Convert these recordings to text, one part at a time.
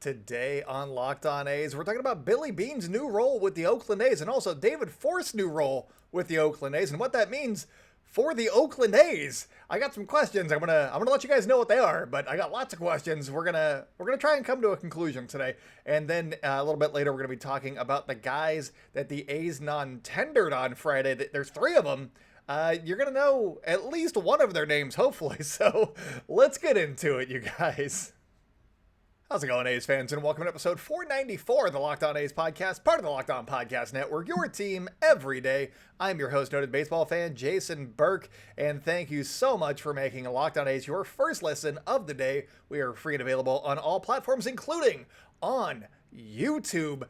Today on Locked On A's, we're talking about Billy Beane's new role with the Oakland A's and also David Forst's new role with the Oakland A's and what that means for the Oakland A's. I got some questions. I'm gonna let you guys know what they are, but I got lots of questions. We're gonna try and come to a conclusion today, and then a little bit later we're gonna be talking about the guys that the A's non-tendered on Friday. There's three of them. You're gonna know at least one of their names, hopefully. So let's get into it, you guys. How's it going, A's fans, and welcome to episode 494 of the Locked On A's podcast, part of the Locked On Podcast Network, your team every day. I'm your host, noted baseball fan, Jason Burke, and thank you so much for making Locked On A's your first listen of the day. We are free and available on all platforms, including on YouTube.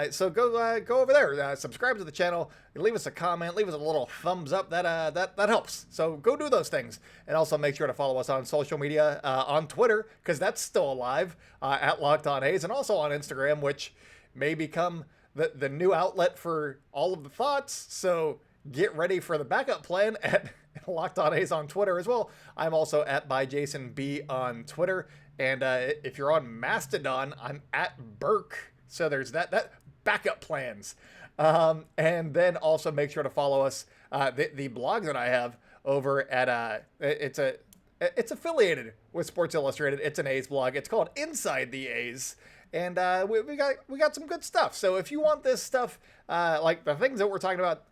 So go over there, subscribe to the channel, leave us a comment, leave us a little thumbs up. That helps. So go do those things, and also make sure to follow us on social media, on Twitter, because that's still alive, at Locked On A's, and also on Instagram, which may become the new outlet for all of the thoughts. So get ready for the backup plan at Locked On A's on Twitter as well. I'm also at @JasonB on Twitter, and if you're on Mastodon, I'm at Burke. So there's that backup plans. And then also make sure to follow us, the blog that I have over at, it's affiliated with Sports Illustrated. It's an A's blog. It's called Inside the A's. And we got some good stuff. So if you want this stuff, like the things that we're talking about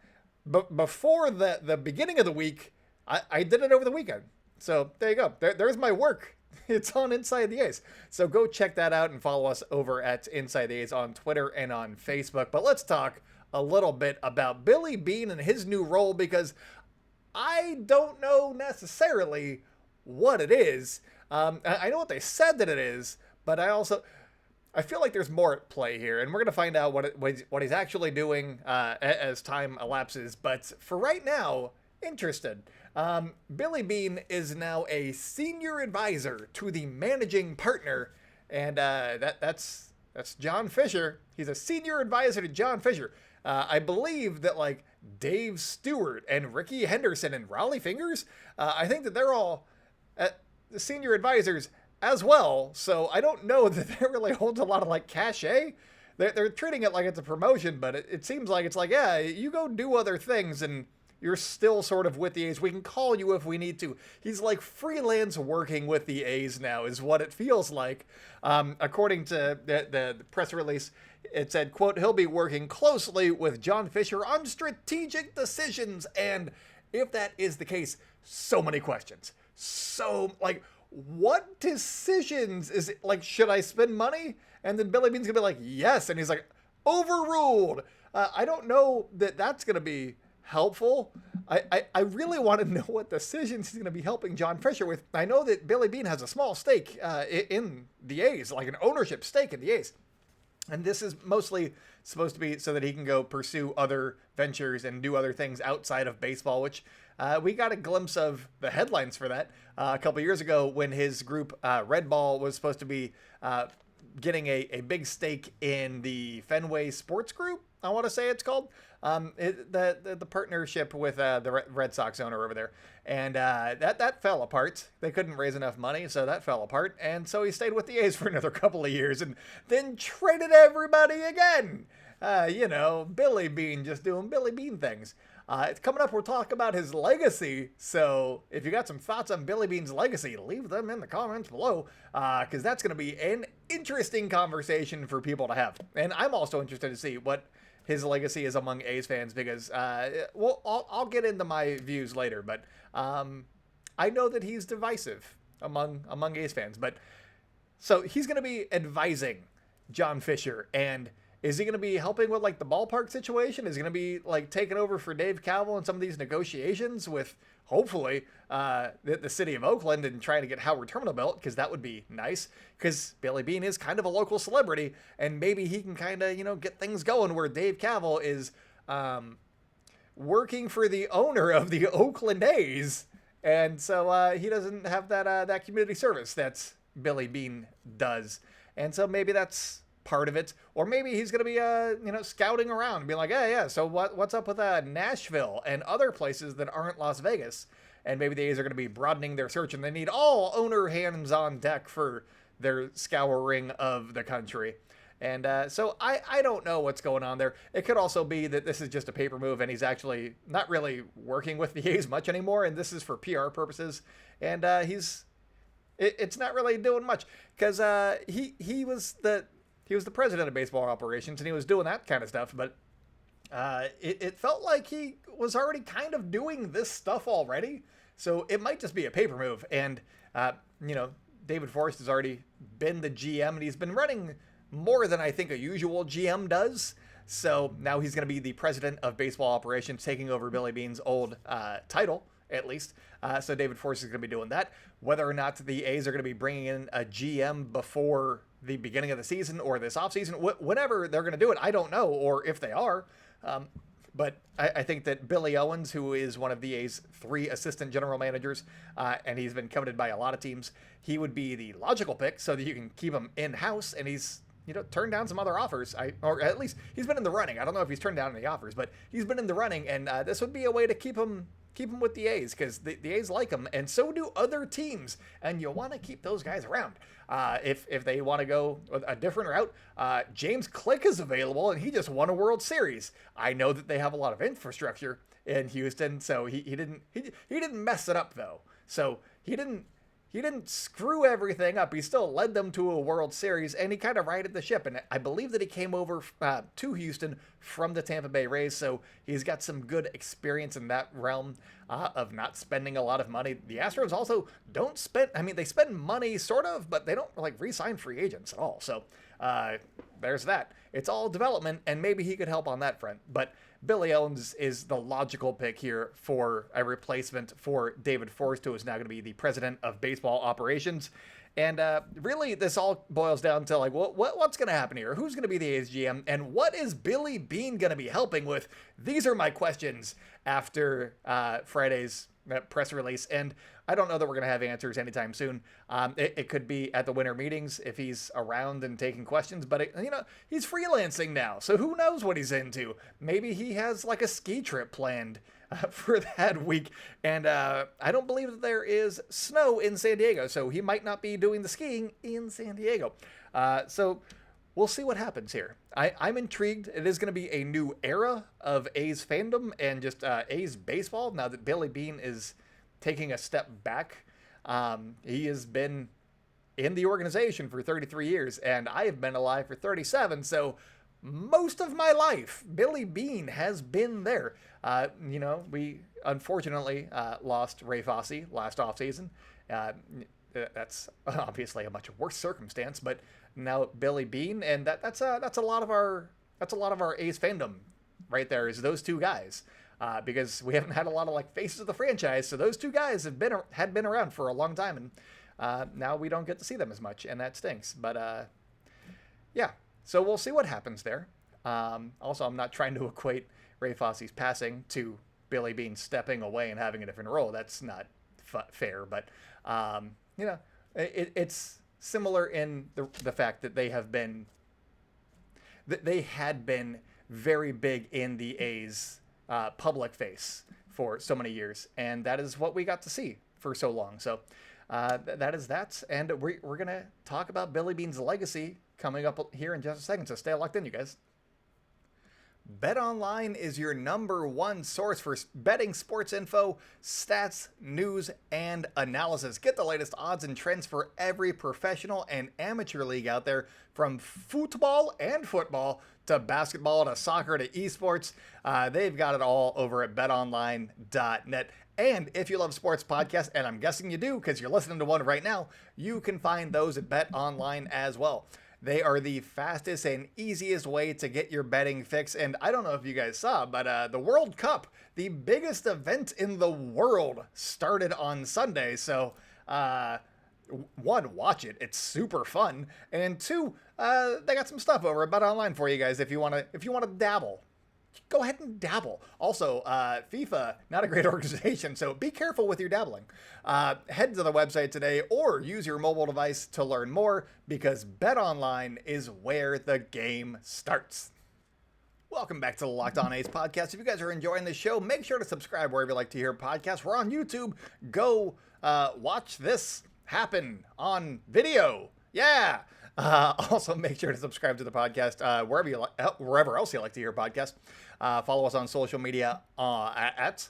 before the beginning of the week, I did it over the weekend. So there you go. There's my work. It's on Inside the A's. So go check that out and follow us over at Inside the A's on Twitter and on Facebook. But let's talk a little bit about Billy Beane and his new role, because I don't know necessarily what it is. I know what they said that it is, but I feel like there's more at play here, and we're going to find out what he's actually doing as time elapses. But for right now, interested. Billy Beane is now a senior advisor to the managing partner, and that's John Fisher. He's a senior advisor to John Fisher. I believe that like Dave Stewart and Ricky Henderson and Raleigh Fingers, I think that they're all the senior advisors as well. So I don't know that that really holds a lot of like cachet. They're treating it like it's a promotion, but it seems like it's like, yeah, you go do other things and you're still sort of with the A's. We can call you if we need to. He's like freelance working with the A's now is what it feels like. According to the press release, it said, quote, he'll be working closely with John Fisher on strategic decisions. And if that is the case, so many questions. So, like, what decisions is it? Like, should I spend money? And then Billy Beane's going to be like, yes. And he's like, overruled. I don't know that that's going to be helpful. I really want to know what decisions he's going to be helping John Fisher with. I know that Billy Beane has a small stake in the A's, like an ownership stake in the A's. And this is mostly supposed to be so that he can go pursue other ventures and do other things outside of baseball, which we got a glimpse of the headlines for that a couple years ago when his group, Red Ball, was supposed to be getting a big stake in the Fenway Sports Group, I want to say it's called. The partnership with the Red Sox owner over there. And that fell apart. They couldn't raise enough money, so that fell apart. And so he stayed with the A's for another couple of years and then traded everybody again. Billy Beane just doing Billy Beane things. It's coming up, we'll talk about his legacy. So if you got some thoughts on Billy Beane's legacy, leave them in the comments below, because that's going to be an interesting conversation for people to have. And I'm also interested to see what his legacy is among A's fans, because I'll get into my views later, but I know that he's divisive among A's fans. But so he's going to be advising John Fisher, and is he going to be helping with like the ballpark situation? Is he going to be like taking over for Dave Kaval in some of these negotiations with hopefully the city of Oakland and trying to get Howard Terminal built? Because that would be nice, because Billy Beane is kind of a local celebrity, and maybe he can kind of, get things going where Dave Kaval is working for the owner of the Oakland A's. And so he doesn't have that community service that Billy Beane does. And so maybe that's part of it, or maybe he's going to be scouting around and be like, yeah, so what's up with Nashville and other places that aren't Las Vegas? And maybe the A's are going to be broadening their search, and they need all owner hands on deck for their scouring of the country. And so I don't know what's going on there. It could also be that this is just a paper move and he's actually not really working with the A's much anymore, and this is for PR purposes. And it's not really doing much because he was the president of baseball operations and he was doing that kind of stuff. But it felt like he was already kind of doing this stuff already. So it might just be a paper move. And David Forst has already been the GM and he's been running more than I think a usual GM does. So now he's going to be the president of baseball operations, taking over Billy Beane's old title, at least. So David Forst is going to be doing that. Whether or not the A's are going to be bringing in a GM before the beginning of the season or this offseason, whenever they're going to do it, I don't know, or if they are. But I think that Billy Owens, who is one of the A's 3 assistant general managers, and he's been coveted by a lot of teams, he would be the logical pick so that you can keep him in-house, and he's turned down some other offers, or at least he's been in the running. I don't know if he's turned down any offers, but he's been in the running, and this would be a way to keep him with the A's, because the A's like him, and so do other teams, and you want to keep those guys around. If they want to go a different route, James Click is available, and he just won a World Series. I know that they have a lot of infrastructure in Houston, so he didn't mess it up though. So he didn't screw everything up. He still led them to a World Series, and he kind of righted the ship. And I believe that he came over to Houston from the Tampa Bay Rays, so he's got some good experience in that realm of not spending a lot of money. The Astros also don't spend, they spend money sort of, but they don't re-sign free agents at all. So there's that. It's all development, and maybe he could help on that front. But Billy Owens is the logical pick here for a replacement for David Forst, who is now going to be the president of baseball operations. And really, this all boils down to what's going to happen here? Who's going to be the A's GM? And what is Billy Beane going to be helping with? These are my questions after Friday's press release. And I don't know that we're going to have answers anytime soon. It could be at the winter meetings if he's around and taking questions, but he's freelancing now. So who knows what he's into? Maybe he has a ski trip planned for that week. And I don't believe that there is snow in San Diego, so he might not be doing the skiing in San Diego. So we'll see what happens here. I'm intrigued. It is going to be a new era of A's fandom and just A's baseball now that Billy Beane is taking a step back. He has been in the organization for 33 years, and I have been alive for 37, so most of my life, Billy Beane has been there. We unfortunately lost Ray Fosse last offseason. That's obviously a much worse circumstance, but now Billy Beane, and that's a lot of our A's fandom right there, is those two guys. Because we haven't had a lot of faces of the franchise, so those two guys had been around for a long time, and now we don't get to see them as much, and that stinks. But yeah, so we'll see what happens there. Also, I'm not trying to equate Ray Fosse's passing to Billy Beane stepping away and having a different role. That's not fair, but it's similar in the fact that they had been very big in the A's public face for so many years, and that is what we got to see for so long. So that is that, and we're gonna talk about Billy Beane's legacy coming up here in just a second, so stay locked in, you guys. BetOnline is your #1 source for betting sports info, stats, news, and analysis. Get the latest odds and trends for every professional and amateur league out there, from football and football to basketball to soccer to esports. They've got it all over at betonline.net. And if you love sports podcasts, and I'm guessing you do because you're listening to one right now, you can find those at BetOnline as well. They are the fastest and easiest way to get your betting fix. And I don't know if you guys saw, but the World Cup, the biggest event in the world, started on Sunday. So, one, watch it. It's super fun. And two, they got some stuff over at BetOnline for you guys if you want to dabble. Go ahead and dabble. Also, FIFA, not a great organization, so be careful with your dabbling. Head to the website today or use your mobile device to learn more, because BetOnline is where the game starts. Welcome back to the Locked On A's podcast. If you guys are enjoying the show, make sure to subscribe wherever you like to hear podcasts. We're on YouTube. Go watch this happen on video. Yeah. Also, make sure to subscribe to the podcast wherever else you like to hear podcasts. Follow us on social media at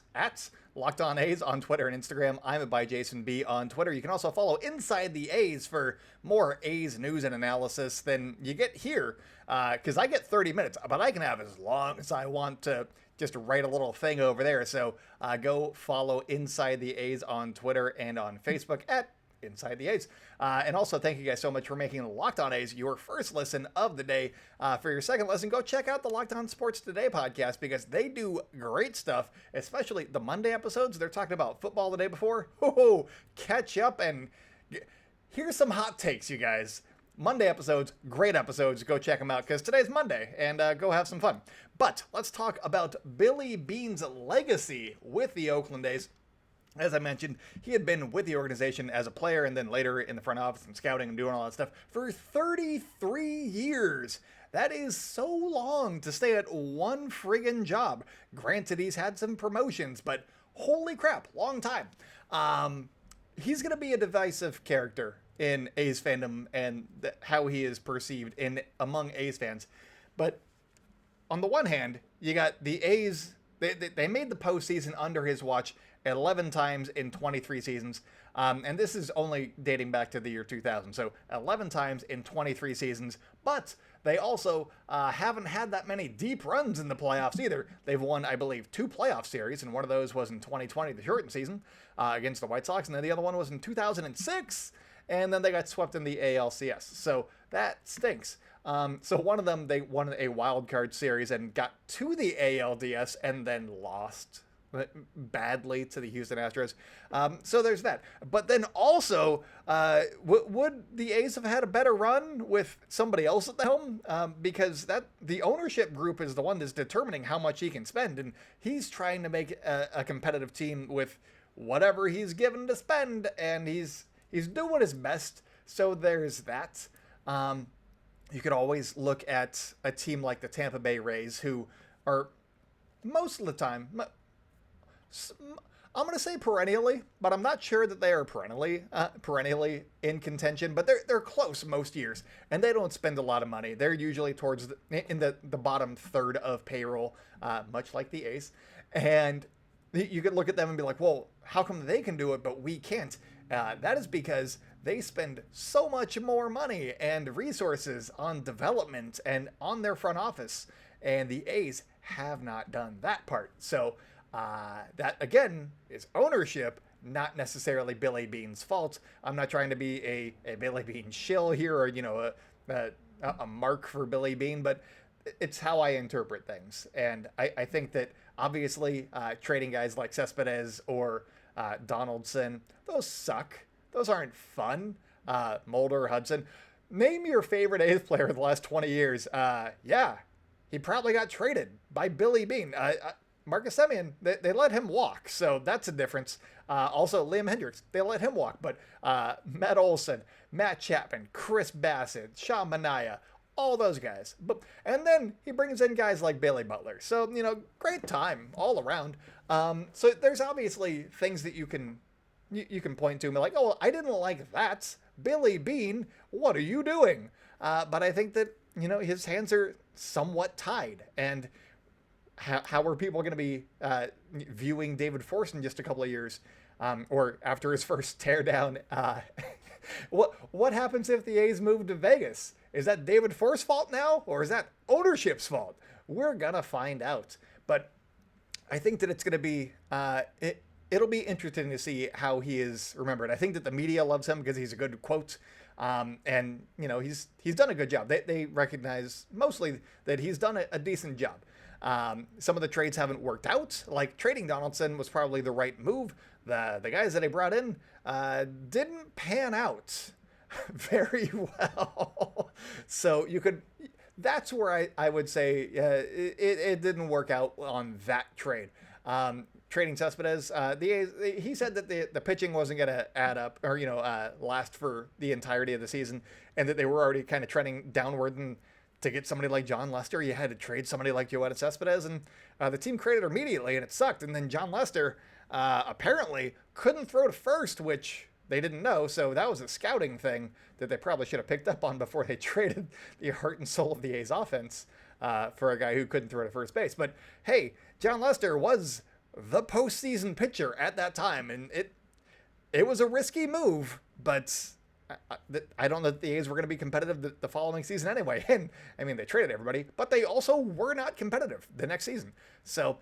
Locked On A's on Twitter and Instagram. I'm at by Jason B on Twitter. You can also follow Inside the A's for more A's news and analysis than you get here. Because I get 30 minutes, but I can have as long as I want to just write a little thing over there. So go follow Inside the A's on Twitter and on Facebook at Inside the A's. And also, thank you guys so much for making Locked On A's your first listen of the day. For your second listen, go check out the Locked On Sports Today podcast because they do great stuff, especially the Monday episodes. They're talking about football the day before. Catch up and here's some hot takes, you guys. Monday episodes, great episodes. Go check them out because today's Monday and go have some fun. But let's talk about Billy Beane's legacy with the Oakland A's. As I mentioned, he had been with the organization as a player and then later in the front office and scouting and doing all that stuff for 33 years. That is so long to stay at one friggin' job. Granted, he's had some promotions, but holy crap, long time. He's going to be a divisive character in A's fandom and how he is perceived among A's fans. But on the one hand, you got the A's, they made the postseason under his watch 11 times in 23 seasons. And this is only dating back to the year 2000. So 11 times in 23 seasons. But they also haven't had that many deep runs in the playoffs either. They've won, I believe, 2 playoff series. And one of those was in 2020, the shortened season, against the White Sox. And then the other one was in 2006. And then they got swept in the ALCS. So that stinks. So one of them, they won a wild card series and got to the ALDS and then lost badly to the Houston Astros. So there's that. But then also, would the A's have had a better run with somebody else at the helm? Because the ownership group is the one that's determining how much he can spend, and he's trying to make a competitive team with whatever he's given to spend, and he's doing his best. So there's that. You could always look at a team like the Tampa Bay Rays, who are most of the time, I'm going to say perennially, but I'm not sure that they are perennially in contention, but they're close most years, and they don't spend a lot of money. They're usually in the bottom third of payroll, much like the A's. And you could look at them and be like, well, how come they can do it, but we can't? That is because they spend so much more money and resources on development and on their front office, and the A's have not done that part. So that, again, is ownership, not necessarily Billy Beane's fault. I'm not trying to be a Billy Beane shill here or, a mark for Billy Beane, but it's how I interpret things. And I think that, obviously, trading guys like Cespedes or Donaldson, those suck. Those aren't fun. Mulder, Hudson. Name your favorite A's player of the last 20 years. Yeah, he probably got traded by Billy Beane. Marcus Semien, they let him walk, so that's a difference. Also, Liam Hendricks, they let him walk, but Matt Olson, Matt Chapman, Chris Bassett, Sean Manaea, all those guys. And then he brings in guys like Billy Butler. So, great time all around. So there's obviously things that you can point to and be like, oh, I didn't like that. Billy Beane, what are you doing? But I think that, his hands are somewhat tied. And how are people going to be viewing David Forst in just a couple of years, or after his first teardown? What happens if the A's move to Vegas? Is that David Forst's fault now, or is that ownership's fault? We're gonna find out. But I think that it's gonna be it'll be interesting to see how he is remembered. I think that the media loves him because he's a good quote. And he's done a good job. They recognize mostly that he's done a decent job. Some of the trades haven't worked out. Like trading Donaldson was probably the right move. The guys that they brought in didn't pan out very well. So that's where I would say it didn't work out on that trade. Trading Cespedes, he said that the pitching wasn't going to add up or last for the entirety of the season, and that they were already kind of trending downward. And to get somebody like John Lester, you had to trade somebody like Yoenis Cespedes, and the team created immediately, and it sucked. And then John Lester apparently couldn't throw to first, which they didn't know. So that was a scouting thing that they probably should have picked up on before they traded the heart and soul of the A's offense for a guy who couldn't throw to first base. But hey, John Lester was the postseason pitcher at that time, and it was a risky move, but I don't know that the A's were going to be competitive the following season anyway. And I mean, they traded everybody, but they also were not competitive the next season. So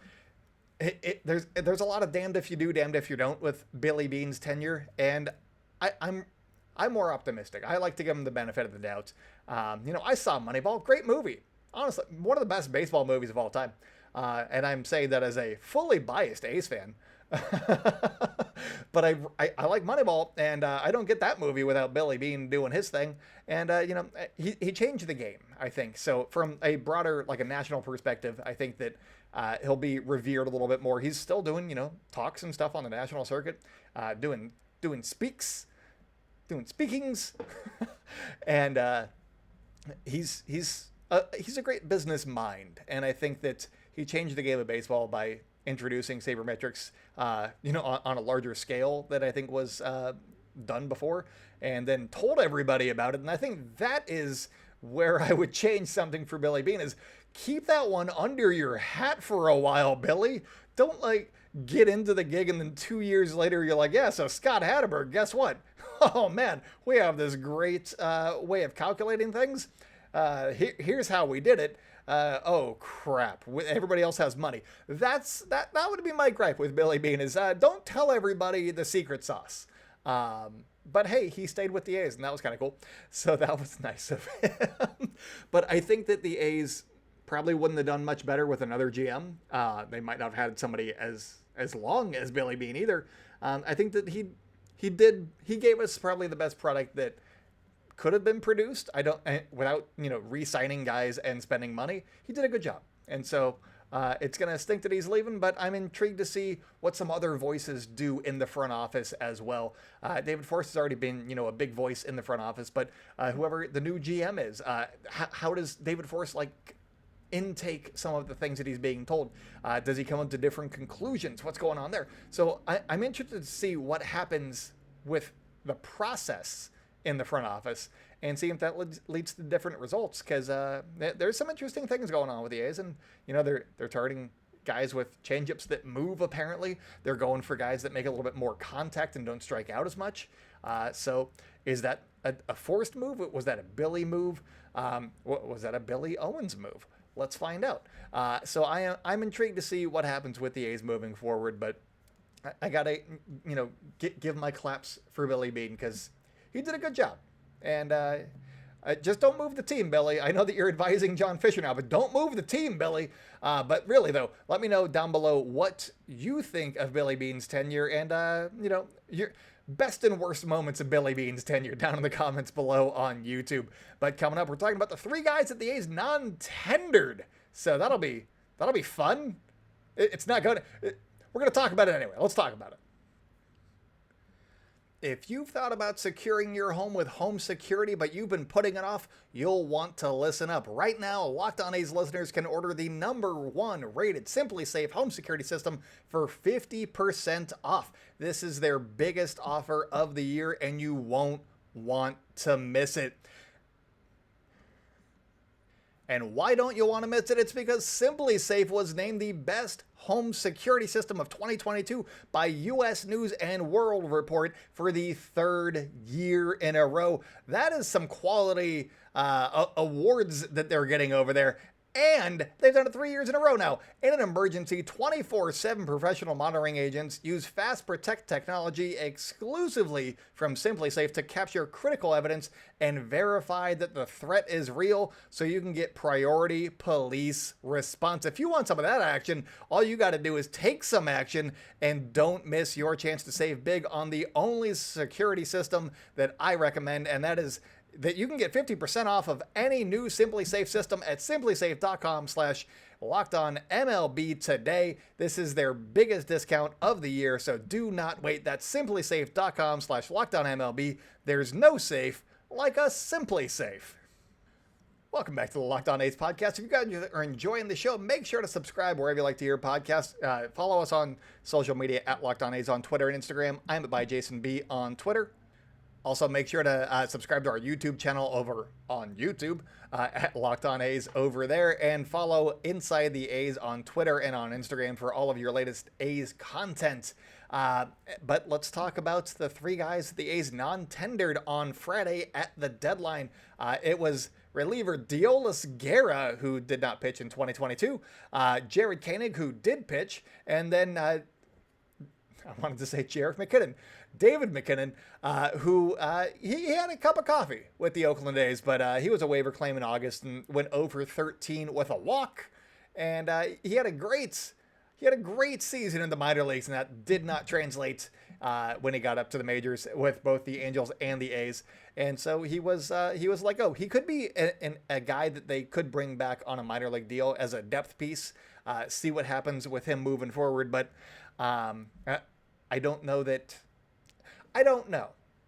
there's a lot of damned if you do, damned if you don't with Billy Beane's tenure, and I'm more optimistic. I like to give him the benefit of the doubt. I saw Moneyball, great movie, honestly, one of the best baseball movies of all time, and I'm saying that as a fully biased A's fan. But I like Moneyball, and I don't get that movie without Billy Beane doing his thing. And he changed the game, I think. So from a broader, like a national perspective, I think that he'll be revered a little bit more. He's still doing talks and stuff on the national circuit, doing speakings, and he's a great business mind, and I think that he changed the game of baseball by introducing sabermetrics, on a larger scale that I think was done before, and then told everybody about it. And I think that is where I would change something for Billy Beane, is keep that one under your hat for a while, Billy. Don't get into the gig and then 2 years later you're like, yeah, so Scott Hatterberg, guess what? Oh man, we have this great way of calculating things. Here's how we did it. Oh crap, everybody else has money. That would be my gripe with Billy Beane, is don't tell everybody the secret sauce. But hey, he stayed with the A's, and that was kind of cool. So that was nice of him. But I think that the A's probably wouldn't have done much better with another GM. They might not have had somebody as long as Billy Beane either. I think that he gave us probably the best product that could have been produced. Without re-signing guys and spending money. He did a good job, and so it's gonna stink that he's leaving. But I'm intrigued to see what some other voices do in the front office as well. David Forst has already been a big voice in the front office, but whoever the new GM is, how does David Forst intake some of the things that he's being told? Does he come up to different conclusions? What's going on there? So I'm interested to see what happens with the process in the front office and see if that leads to different results, because there's some interesting things going on with the A's, and they're targeting guys with changeups that move. Apparently they're going for guys that make a little bit more contact and don't strike out as much. So is that a Forced move? Was that a Billy move? Was that a Billy Owens move? Let's find out. So I'm intrigued to see what happens with the A's moving forward, but I gotta give my claps for Billy Beane, because he did a good job. And just don't move the team, Billy. I know that you're advising John Fisher now, but don't move the team, Billy. But really, though, let me know down below what you think of Billy Beane's tenure, and your best and worst moments of Billy Beane's tenure down in the comments below on YouTube. But coming up, we're talking about the 3 guys that the A's non-tendered. So that'll be fun. It's not going to... We're going to talk about it anyway. Let's talk about it. If you've thought about securing your home with home security, but you've been putting it off, you'll want to listen up. Right now, Locked On A's listeners can order the #1 rated Simply Safe home security system for 50% off. This is their biggest offer of the year, and you won't want to miss it. And why don't you want to miss it? It's because Simply Safe was named the best home security system of 2022 by U.S. News and World Report for the 3rd year in a row. That is some quality awards that they're getting over there. And they've done it 3 years in a row now. In an emergency, 24/7 professional monitoring agents use Fast Protect technology exclusively from Simply Safe to capture critical evidence and verify that the threat is real, so you can get priority police response. If you want some of that action, all you got to do is take some action, and don't miss your chance to save big on the only security system that I recommend, and that is that you can get 50% off of any new Simply Safe system at simplysafe.com/LockedOnMLB today. This is their biggest discount of the year, so do not wait. That's simplysafe.com/LockedOnMLB. There's no safe like a Simply Safe. Welcome back to the Locked On A's podcast. If you guys are enjoying the show, make sure to subscribe wherever you like to hear podcasts. Follow us on social media at Locked On A's on Twitter and Instagram. I'm at @JasonB on Twitter. Also, make sure to subscribe to our YouTube channel over on YouTube at Locked On A's over there, and follow Inside the A's on Twitter and on Instagram for all of your latest A's content. But let's talk about the three guys that the A's non-tendered on Friday at the deadline. It was reliever Deolis Guerra, who did not pitch in 2022, Jared Koenig, who did pitch, and then I wanted to say Jarek McKinnon. David McKinnon, who he had a cup of coffee with the Oakland A's, but he was a waiver claim in August and went over 13 with a walk, and he had a great season in the minor leagues, and that did not translate when he got up to the majors with both the Angels and the A's. And so he was like, oh, he could be a guy that they could bring back on a minor league deal as a depth piece. See what happens with him moving forward, but I don't know.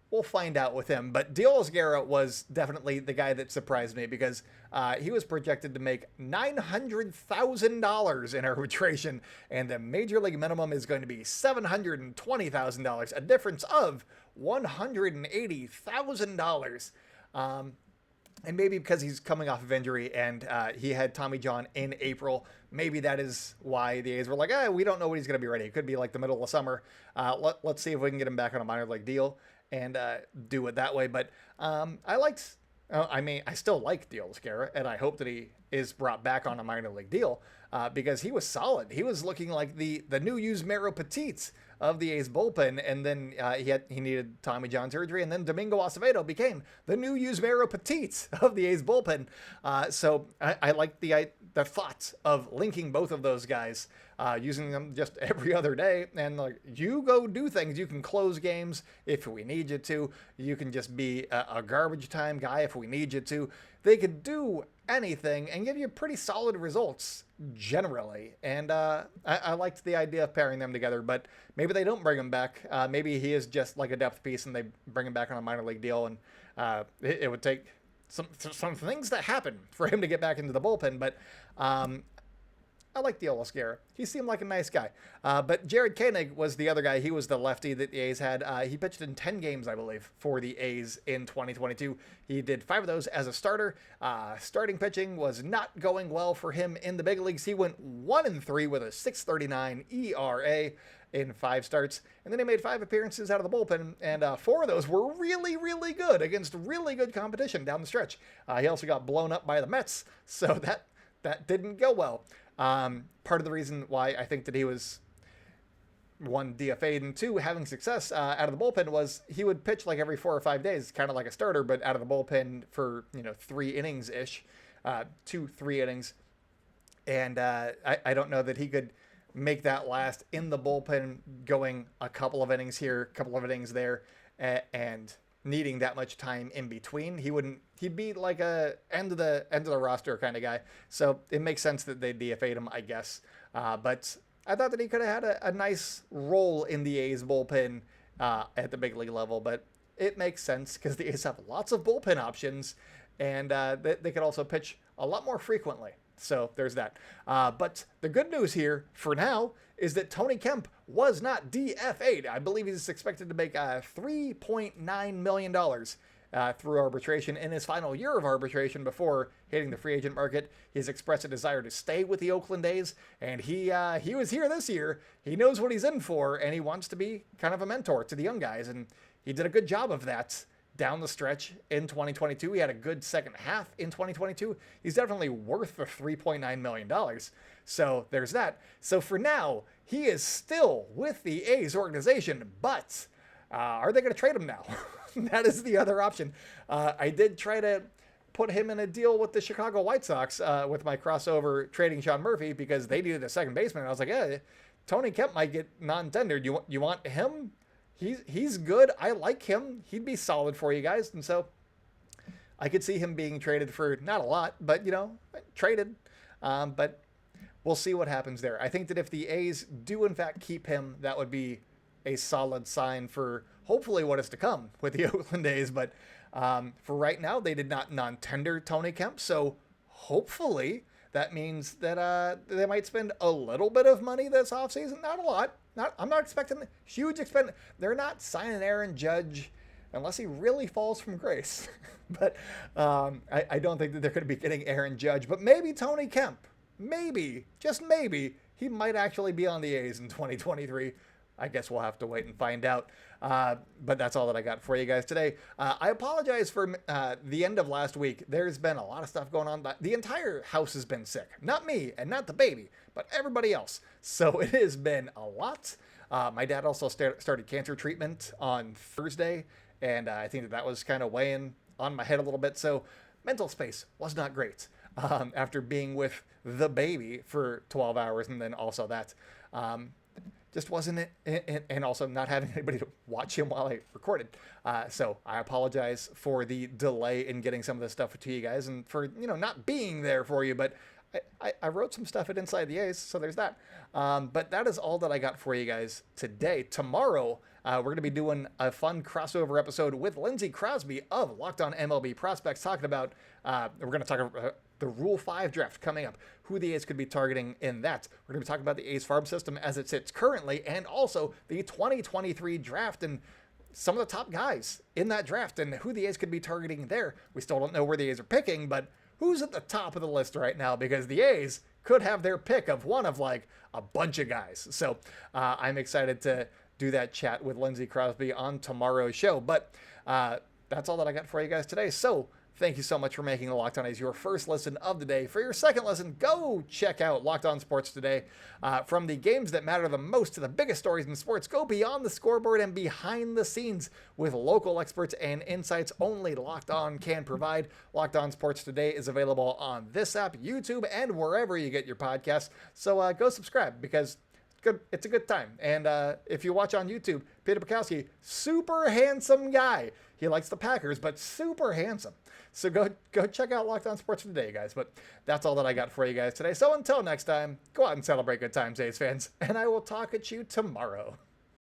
We'll find out with him. But Deolis Guerra was definitely the guy that surprised me, because he was projected to make $900,000 in arbitration, and the major league minimum is going to be $720,000, a difference of $180,000. And maybe because he's coming off of injury and he had Tommy John in April, maybe that is why the A's were like, we don't know when he's going to be ready. It could be like the middle of summer. Let's see if we can get him back on a minor league deal and do it that way. But I still like Deolis Guerra, and I hope that he is brought back on a minor league deal because he was solid. He was looking like the new Yusmeiro Petit of the A's bullpen, and then he needed Tommy John surgery, and then Domingo Acevedo became the new Yusmeiro Petit of the A's bullpen. So I like the thoughts of linking both of those guys, using them just every other day, and like, you go do things. You can close games if we need you to. You can just be a garbage time guy if we need you to. They could do anything and give you pretty solid results generally. And I liked the idea of pairing them together, but maybe they don't bring him back. Maybe he is just like a depth piece and they bring him back on a minor league deal, and it would take some things to happen for him to get back into the bullpen. But I like Deolis Guerra. He seemed like a nice guy. But Jared Koenig was the other guy. He was the lefty that the A's had. He pitched in 10 games, I believe, for the A's in 2022. He did 5 of those as a starter. Starting pitching was not going well for him in the big leagues. He went 1-3 with a 6.39 ERA in 5 starts. And then he made 5 appearances out of the bullpen, and 4 of those were really, really good against really good competition down the stretch. He also got blown up by the Mets, so that didn't go well. Part of the reason why I think that he was, 1, DFA'd, and 2, having success out of the bullpen was he would pitch like every 4 or 5 days, kind of like a starter, but out of the bullpen for 3 innings ish, 2-3 innings, and I don't know that he could make that last in the bullpen, going a couple of innings here, a couple of innings there, and needing that much time in between. He'd be like a end of the roster kind of guy. So it makes sense that they DFA'd him, I guess. But I thought that he could have had a nice role in the A's bullpen at the big league level. But it makes sense because the A's have lots of bullpen options, and they could also pitch a lot more frequently. So there's that. But the good news here for now is that Tony Kemp was not DFA'd. I believe he's expected to make $3.9 million through arbitration in his final year of arbitration before hitting the free agent market. He's expressed a desire to stay with the Oakland A's, and he was here this year. He knows what he's in for, and he wants to be kind of a mentor to the young guys, and he did a good job of that down the stretch in 2022. He had a good second half in 2022. He's definitely worth the $3.9 million. So there's that. So for now, he is still with the A's organization, but are they going to trade him now? That is the other option. I did try to put him in a deal with the Chicago White Sox with my crossover trading Sean Murphy, because they needed a second baseman. I was like, Tony Kemp might get non-tendered. You want him? He's good. I like him. He'd be solid for you guys. And so I could see him being traded for not a lot, but, traded. But we'll see what happens there. I think that if the A's do, in fact, keep him, that would be a solid sign for hopefully what is to come with the Oakland A's. But For right now, they did not non-tender Tony Kemp, so hopefully that means that they might spend a little bit of money this offseason. Not a lot. I'm not expecting huge expense. They're not signing Aaron Judge unless he really falls from grace. But I don't think that they're going to be getting Aaron Judge. But maybe Tony Kemp. Maybe, just maybe, he might actually be on the A's in 2023. I guess we'll have to wait and find out. But that's all that I got for you guys today. I apologize for the end of last week. There's been a lot of stuff going on. The entire house has been sick. Not me and not the baby, but everybody else. So it has been a lot. My dad also started cancer treatment on Thursday, and I think that was kind of weighing on my head a little bit. So mental space was not great after being with the baby for 12 hours and then also that. Just wasn't it, and also not having anybody to watch him while I recorded. So I apologize for the delay in getting some of this stuff to you guys and for, not being there for you, but I wrote some stuff at Inside the A's, so there's that. But that is all that I got for you guys today. Tomorrow, we're going to be doing a fun crossover episode with Lindsey Crosby of Locked On MLB Prospects, talking about, we're going to talk about the Rule 5 draft coming up, who the A's could be targeting in that. We're going to be talking about the A's farm system as it sits currently, and also the 2023 draft and some of the top guys in that draft and who the A's could be targeting there. We still don't know where the A's are picking, but who's at the top of the list right now, because the A's could have their pick of one of like a bunch of guys. So I'm excited to do that chat with Lindsey Crosby on tomorrow's show. But that's all that I got for you guys today. So thank you so much for making the Locked On A's your first listen of the day. For your second listen, go check out Locked On Sports Today. From the games that matter the most to the biggest stories in sports, go beyond the scoreboard and behind the scenes with local experts and insights only Locked On can provide. Locked On Sports Today is available on this app, YouTube, and wherever you get your podcasts. So go subscribe, because it's a good time. And if you watch on YouTube, Peter Bukowski, super handsome guy. He likes the Packers, but super handsome. So go check out Locked On Sports Today, guys. But that's all that I got for you guys today. So until next time, go out and celebrate good times, A's fans. And I will talk at you tomorrow.